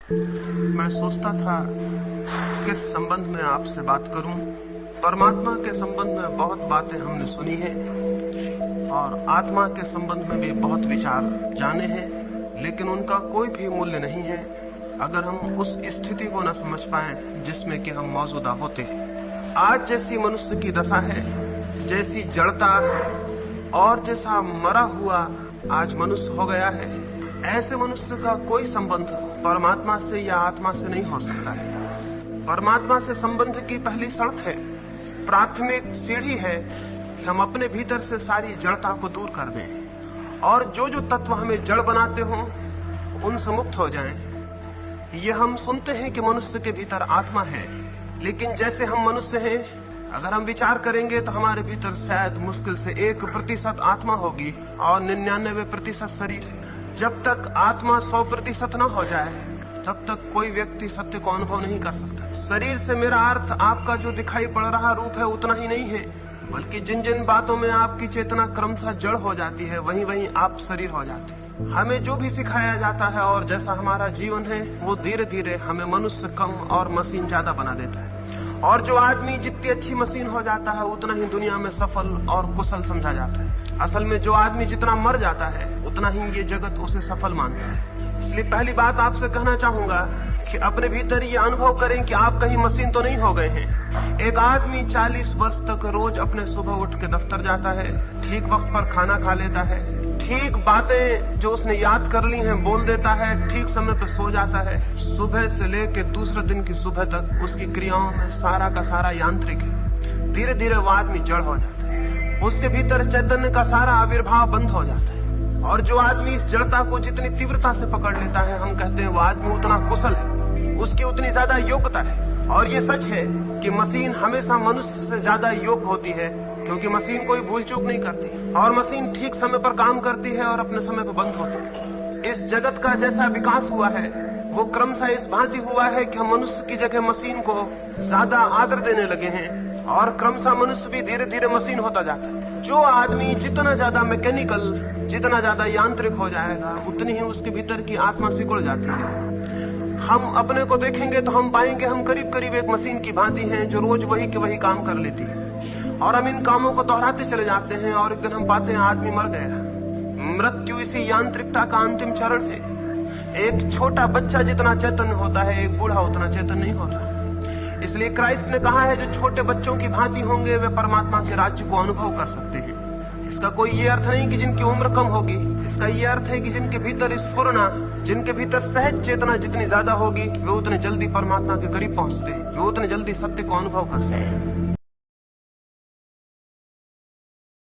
मैं सोचता था किस संबंध में आपसे बात करूं। परमात्मा के संबंध में बहुत बातें हमने सुनी हैं और आत्मा के संबंध में भी बहुत विचार जाने हैं, लेकिन उनका कोई भी मूल्य नहीं है अगर हम उस स्थिति को न समझ पाएं जिसमें कि हम मौजूदा होते हैं। आज जैसी मनुष्य की दशा है, जैसी जड़ता और जैसा मरा हुआ आज मनुष्य हो गया है, ऐसे मनुष्य का कोई संबंध परमात्मा से या आत्मा से नहीं हो सकता है। परमात्मा से संबंध की पहली शर्त है, प्राथमिक सीढ़ी है कि हम अपने भीतर से सारी जड़ता को दूर कर दें और जो जो तत्व हमें जड़ बनाते हों उनसे मुक्त हो जाएं। ये हम सुनते हैं कि मनुष्य के भीतर आत्मा है, लेकिन जैसे हम मनुष्य हैं, अगर हम विचार करेंगे तो हमारे भीतर शायद मुश्किल से 1% आत्मा होगी और 99% शरीर है। जब तक आत्मा 100% न हो जाए तब तक कोई व्यक्ति सत्य को अनुभव नहीं कर सकता। शरीर से मेरा अर्थ आपका जो दिखाई पड़ रहा रूप है उतना ही नहीं है, बल्कि जिन जिन बातों में आपकी चेतना क्रमशः जड़ हो जाती है वहीं वहीं आप शरीर हो जाते हैं। हमें जो भी सिखाया जाता है और जैसा हमारा जीवन है वो धीरे धीरे हमें मनुष्य कम और मशीन ज्यादा बना देता है। और जो आदमी जितनी अच्छी मशीन हो जाता है उतना ही दुनिया में सफल और कुशल समझा जाता है। असल में जो आदमी जितना मर जाता है उतना ही ये जगत उसे सफल मानता है। इसलिए पहली बात आपसे कहना चाहूंगा कि अपने भीतर ये अनुभव करें कि आप कहीं मशीन तो नहीं हो गए हैं। एक आदमी 40 वर्ष तक रोज अपने सुबह उठ के दफ्तर जाता है, ठीक वक्त पर खाना खा लेता है, ठीक बातें जो उसने याद कर ली हैं बोल देता है, ठीक समय पर सो जाता है। सुबह से लेकर दूसरे दिन की सुबह तक उसकी क्रियाओं में सारा का सारा यांत्रिक है। धीरे धीरे वो आदमी जड़ हो जाता है, उसके भीतर चैतन्य का सारा आविर्भाव बंद हो जाता है। और जो आदमी इस जड़ता को जितनी तीव्रता से पकड़ लेता है, हम कहते हैं वो आदमी उतना कुशल है, उसकी उतनी ज्यादा योग्यता है। और ये सच है कि मशीन हमेशा मनुष्य से ज्यादा योग्य होती है, क्योंकि मशीन कोई भूल चूक नहीं करती और मशीन ठीक समय पर काम करती है और अपने समय पर बंद होती है। इस जगत का जैसा विकास हुआ है वो क्रमशः इस भांति हुआ है कि हम मनुष्य की जगह मशीन को ज्यादा आदर देने लगे हैं और क्रमशः मनुष्य भी धीरे धीरे मशीन होता जाता है। जो आदमी जितना ज्यादा मैकेनिकल, जितना ज्यादा यांत्रिक हो जाएगा उतनी ही उसके भीतर की आत्मा सिकुड़ जाती है। हम अपने को देखेंगे तो हम पाएंगे हम करीब करीब एक मशीन की भांति हैं जो रोज वही के वही काम कर लेती है और हम इन कामों को दोहराते चले जाते हैं और एक दिन हम पाते हैं आदमी मर गया। मृत्यु इसी यांत्रिकता का अंतिम चरण है। एक छोटा बच्चा जितना चैतन्य होता है एक बूढ़ा उतना चैतन्य नहीं होता। इसलिए क्राइस्ट ने कहा है जो छोटे बच्चों की भांति होंगे वे परमात्मा के राज्य को अनुभव कर सकते हैं। इसका कोई ये अर्थ नहीं कि जिनकी उम्र कम होगी, इसका ये अर्थ है कि जिनके भीतर स्फुरना, जिनके भीतर सहज चेतना जितनी ज्यादा होगी वे उतने जल्दी परमात्मा के करीब पहुंचते हैं, वे उतने जल्दी सत्य को अनुभव कर सकते हैं।